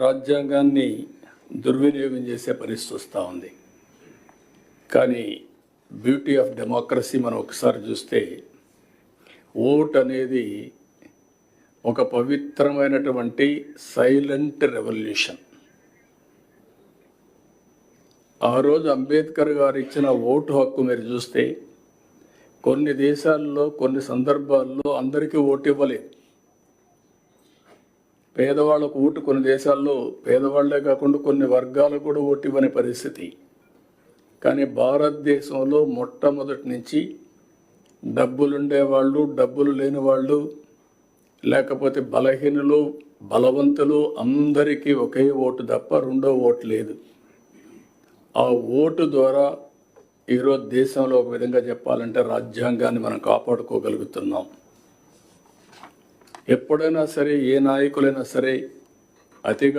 రాజ్యాంగాన్ని దుర్వినియోగం చేసే పరిస్థితి వస్తూ ఉంది. కానీ బ్యూటీ ఆఫ్ డెమోక్రసీ మనం ఒకసారి చూస్తే ఓట్ అనేది ఒక పవిత్రమైనటువంటి సైలెంట్ రెవల్యూషన్. ఆ రోజు అంబేద్కర్ గారు ఇచ్చిన ఓటు హక్కు మీరు చూస్తే కొన్ని దేశాల్లో కొన్ని సందర్భాల్లో అందరికీ ఓటు ఇవ్వలేదు. పేదవాళ్ళకు ఓటు కొన్ని దేశాల్లో పేదవాళ్లే కాకుండా కొన్ని వర్గాలకు కూడా ఓటు ఇవ్వని పరిస్థితి. కానీ భారతదేశంలో మొట్టమొదటి నుంచి డబ్బులుండేవాళ్ళు, డబ్బులు లేని వాళ్ళు, లేకపోతే బలహీనులు, బలవంతులు అందరికీ ఒకే ఓటు తప్ప రెండో ఓటు లేదు. ఆ ఓటు ద్వారా ఈరోజు దేశంలో ఒక విధంగా చెప్పాలంటే రాజ్యాంగాన్ని మనం కాపాడుకోగలుగుతున్నాం. ఎప్పుడైనా సరే ఏ నాయకులైనా సరే అతిగా